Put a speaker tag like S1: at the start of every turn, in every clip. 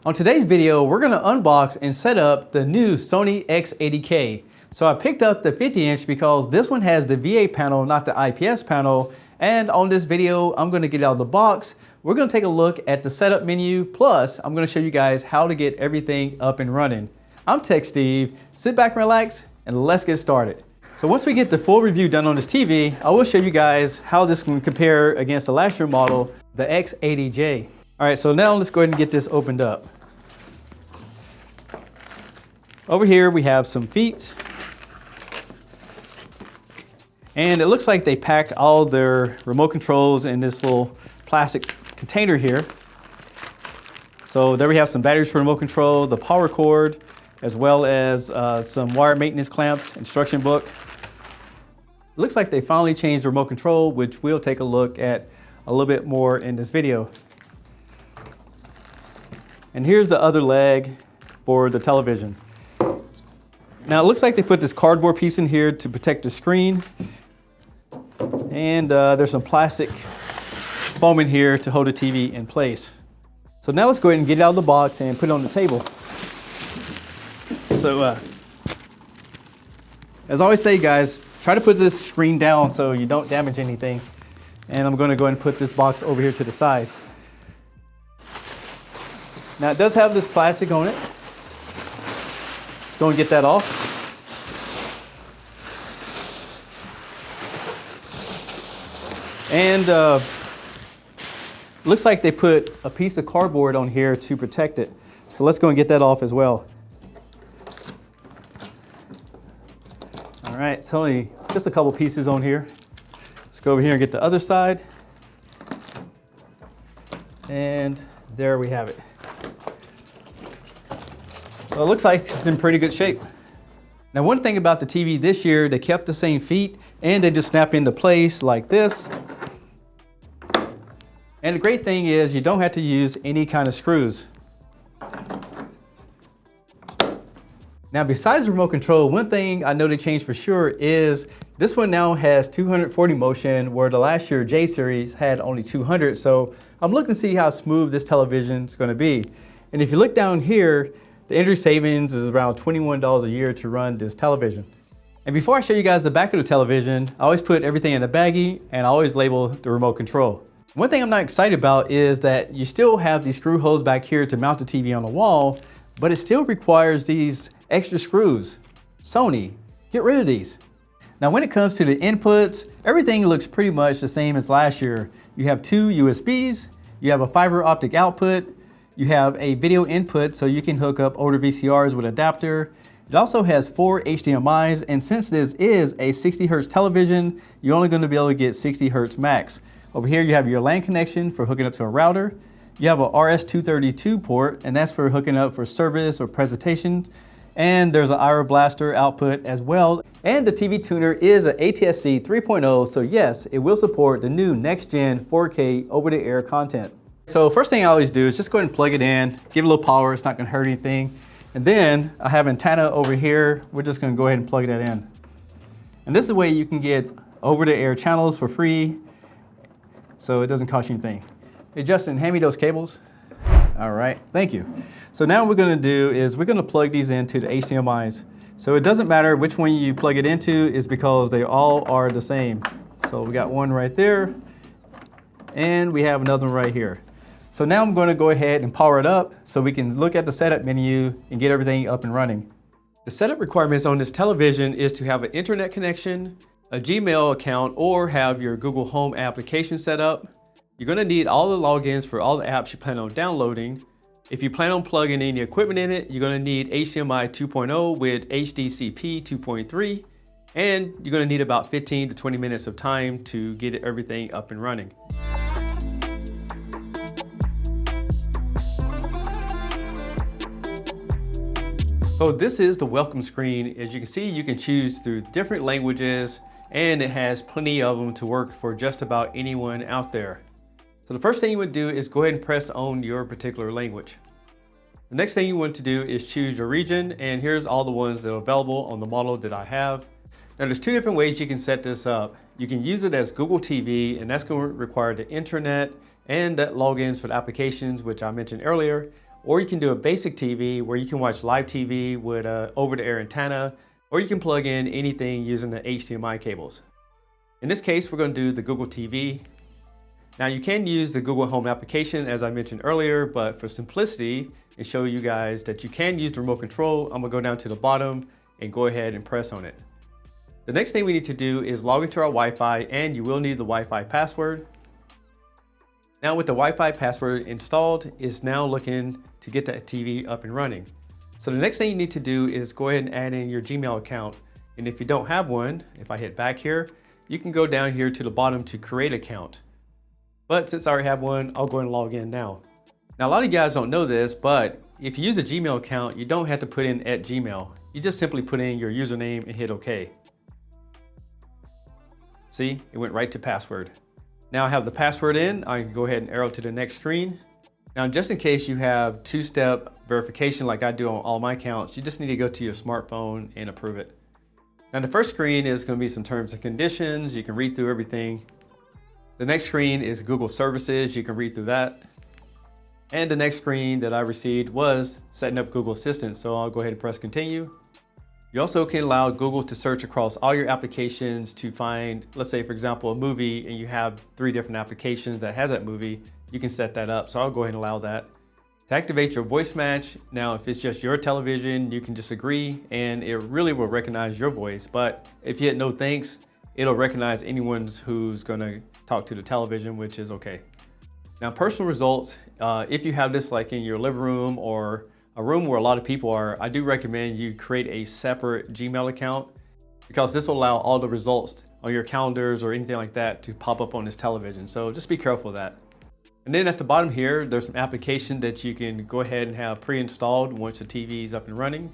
S1: On today's video, we're gonna unbox and set up the new Sony X80K. So I picked up the 50-inch because this one has the VA panel, not the IPS panel. And on this video, I'm gonna get it out of the box. We're gonna take a look at the setup menu, plus I'm gonna show you guys how to get everything up and running. I'm Tech Steve, sit back and relax, and let's get started. So once we get the full review done on this TV, I will show you guys how this can compare against the last year model, the X80J. All right, so now let's go ahead and get this opened up. Over here we have some feet. And it looks like they pack all their remote controls in this little plastic container here. So there we have some batteries for remote control, the power cord, as well as some wire maintenance clamps, instruction book. It looks like they finally changed the remote control, which we'll take a look at a little bit more in this video. And here's the other leg for the television. Now it looks like they put this cardboard piece in here to protect the screen. And there's some plastic foam in here to hold the TV in place. So now let's go ahead and get it out of the box and put it on the table. So as I always say, guys, try to put this screen down so you don't damage anything. And I'm going to go ahead and put this box over here to the side. Now it does have this plastic on it. Let's go and get that off. And looks like they put a piece of cardboard on here to protect it. So let's go and get that off as well. All right, it's only just a couple pieces on here. Let's go over here and get the other side. And there we have it. So it looks like it's in pretty good shape. Now, one thing about the TV this year, they kept the same feet and they just snap into place like this. And the great thing is you don't have to use any kind of screws. Now, besides the remote control, one thing I know they changed for sure is this one now has 240 motion, where the last year J series had only 200. So I'm looking to see how smooth this television is going to be. And if you look down here, the energy savings is around $21 a year to run this television. And before I show you guys the back of the television, I always put everything in a baggie and I always label the remote control. One thing I'm not excited about is that you still have these screw holes back here to mount the TV on the wall, but it still requires these extra screws. Sony, get rid of these. Now when it comes to the inputs, everything looks pretty much the same as last year. You have two USBs, you have a fiber optic output, you have a video input so you can hook up older VCRs with adapter. It also has 4 HDMIs, and since this is a 60 Hz television, you're only going to be able to get 60 Hz max. Over here you have your LAN connection for hooking up to a router. You have a RS-232 port, and that's for hooking up for service or presentation. And there's an IR blaster output as well. And the TV tuner is an ATSC 3.0, so yes, it will support the new next-gen 4K over-the-air content. So first thing I always do is just go ahead and plug it in, give it a little power, it's not gonna hurt anything. And then I have antenna over here, we're just gonna go ahead and plug that in. And this is the way you can get over-the-air channels for free, so it doesn't cost you anything. Hey Justin, hand me those cables. All right, thank you. So now what we're gonna do is we're gonna plug these into the HDMIs. So it doesn't matter which one you plug it into, is because they all are the same. So we got one right there, and we have another one right here. So now I'm going to go ahead and power it up so we can look at the setup menu and get everything up and running. The setup requirements on this television is to have an internet connection, a Gmail account, or have your Google Home application set up. You're going to need all the logins for all the apps you plan on downloading. If you plan on plugging any equipment in it, you're going to need HDMI 2.0 with HDCP 2.3, and you're going to need about 15 to 20 minutes of time to get everything up and running. So this is the welcome screen. As you can see, you can choose through different languages, and it has plenty of them to work for just about anyone out there. So the first thing you would do is go ahead and press on your particular language. The next thing you want to do is choose your region, and here's all the ones that are available on the model that I have. Now there's two different ways you can set this up. You can use it as Google TV, and that's going to require the internet and that logins for the applications, which I mentioned earlier. or you can do a basic TV where you can watch live TV with a over-the-air antenna, or you can plug in anything using the HDMI cables. In this case, we're going to do the Google TV. Now you can use the Google Home application as I mentioned earlier, but for simplicity and show you guys that you can use the remote control, I'm gonna go down to the bottom and go ahead and press on it. The next thing we need to do is log into our Wi-Fi, and you will need the Wi-Fi password. Now with the Wi-Fi password installed, it's now looking to get that TV up and running. So the next thing you need to do is go ahead and add in your Gmail account. And if you don't have one, if I hit back here, you can go down here to the bottom to create account. But since I already have one, I'll go ahead and log in now. Now a lot of you guys don't know this, but if you use a Gmail account, you don't have to put in @Gmail. You just simply put in your username and hit OK. See, it went right to password. Now I have the password in, I can go ahead and arrow to the next screen. Now just in case you have two-step verification like I do on all my accounts, you just need to go to your smartphone and approve it. Now the first screen is going to be some terms and conditions. You can read through everything. The next screen is Google services. You can read through that. And the next screen that I received was setting up Google Assistant. So I'll go ahead and press continue. You also can allow Google to search across all your applications to find, let's say for example, a movie, and you have 3 different applications that has that movie. You can set that up. So I'll go ahead and allow that. To activate your voice match, now if it's just your television, you can just agree and it really will recognize your voice. But if you hit no thanks, it'll recognize anyone who's gonna talk to the television, which is okay. Now personal results, if you have this like in your living room or a room where a lot of people are, I do recommend you create a separate Gmail account, because this will allow all the results on your calendars or anything like that to pop up on this television. So just be careful of that. And then at the bottom here, there's some application that you can go ahead and have pre-installed once the TV is up and running.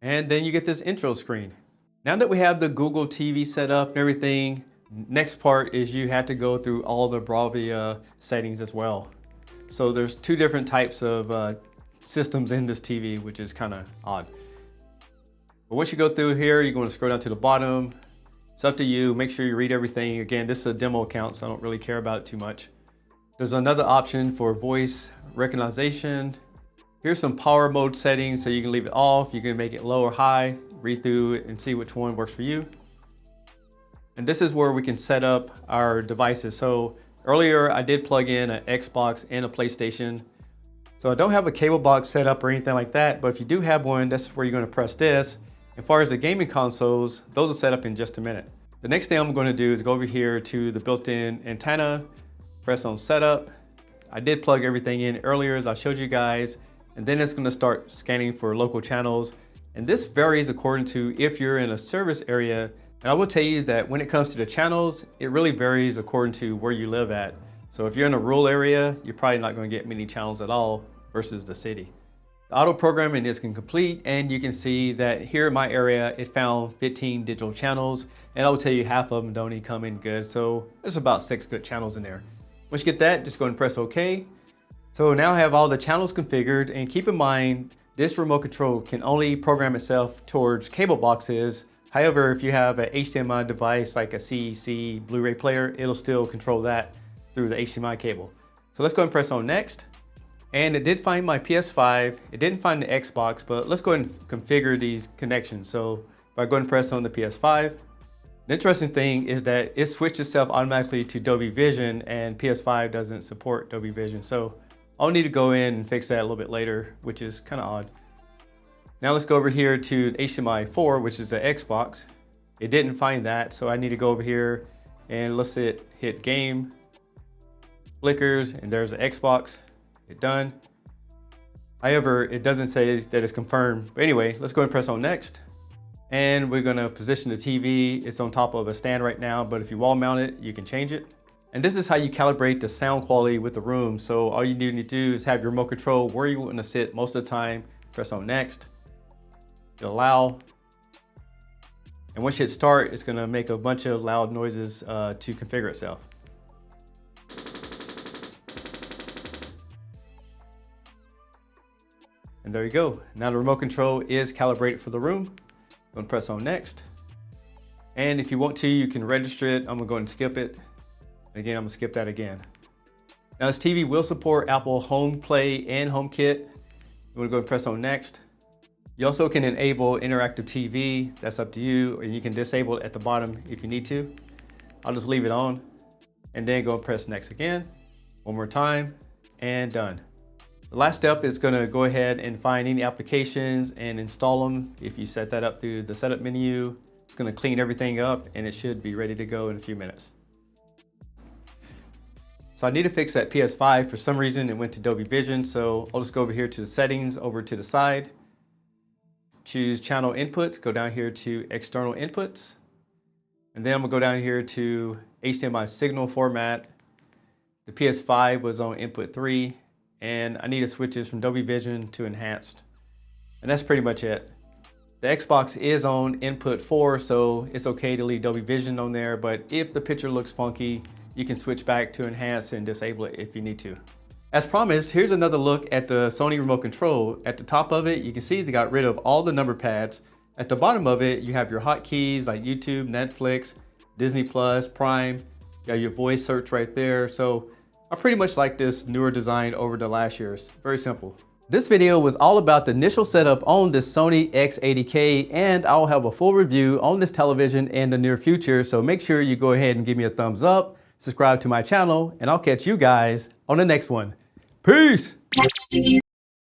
S1: And then you get this intro screen. Now that we have the Google TV set up and everything, next part is you have to go through all the Bravia settings as well. So there's 2 different types of systems in this TV, which is kind of odd. But once you go through here, you're going to scroll down to the bottom. It's up to you. Make sure you read everything. Again, this is a demo account, so I don't really care about it too much. There's another option for voice recognition. Here's some power mode settings, so you can leave it off. You can make it low or high, read through it and see which one works for you. And this is where we can set up our devices. So earlier I did plug in an Xbox and a PlayStation. So I don't have a cable box set up or anything like that, but if you do have one, that's where you're going to press this. As far as the gaming consoles, those are set up in just a minute. The next thing I'm going to do is go over here to the built-in antenna, press on setup. I did plug everything in earlier as I showed you guys. And then it's going to start scanning for local channels. And this varies according to if you're in a service area. And I will tell you that when it comes to the channels, it really varies according to where you live at. So if you're in a rural area, you're probably not going to get many channels at all versus the city. The auto programming is complete, and you can see that here in my area, it found 15 digital channels. And I will tell you half of them don't even come in good. So there's about 6 good channels in there. Once you get that, just go ahead and press OK. So now I have all the channels configured, and keep in mind, this remote control can only program itself towards cable boxes. However, if you have an HDMI device like a CEC Blu-ray player, it'll still control that through the HDMI cable. So let's go ahead and press on next. And it did find my PS5, it didn't find the Xbox, but let's go ahead and configure these connections. So if I go ahead and press on the PS5, the interesting thing is that it switched itself automatically to Dolby Vision, and PS5 doesn't support Dolby Vision. So I'll need to go in and fix that a little bit later, which is kind of odd. Now let's go over here to HDMI 4, which is the Xbox. It didn't find that, so I need to go over here and let's hit game, flickers, and there's the Xbox. Hit done. However, it doesn't say that it's confirmed. But anyway, let's go and press on next. And we're gonna position the TV. It's on top of a stand right now, but if you wall mount it, you can change it. And this is how you calibrate the sound quality with the room. So all you need to do is have your remote control where you want to sit most of the time. Press on next, hit allow. And once you hit start, it's gonna make a bunch of loud noises to configure itself. And there you go. Now the remote control is calibrated for the room. I'm gonna press on next. And if you want to, you can register it. I'm gonna go ahead and skip it. Again, I'm gonna skip that again. Now this TV will support Apple Home Play and HomeKit. I'm gonna go and press on next. You also can enable interactive TV. That's up to you, or you can disable it at the bottom if you need to. I'll just leave it on and then go and press next again. One more time and done. The last step is gonna go ahead and find any applications and install them. If you set that up through the setup menu, it's gonna clean everything up and it should be ready to go in a few minutes. So I need to fix that PS5. For some reason, it went to Dolby Vision. So I'll just go over here to the settings, over to the side, choose channel inputs, go down here to external inputs. And then I'm gonna go down here to HDMI signal format. The PS5 was on input 3, and I need to switch this from Dolby Vision to enhanced. And that's pretty much it. The Xbox is on input 4, so it's okay to leave Dolby Vision on there, but if the picture looks funky, you can switch back to enhance and disable it if you need to. As promised, here's another look at the Sony remote control. At the top of it, you can see they got rid of all the number pads. At the bottom of it, you have your hotkeys like YouTube, Netflix, Disney Plus, Prime. You got your voice search right there. So I pretty much like this newer design over the last year's. Very simple. This video was all about the initial setup on this Sony X80K, and I'll have a full review on this television in the near future. So make sure you go ahead and give me a thumbs up, subscribe to my channel, and I'll catch you guys on the next one. Peace!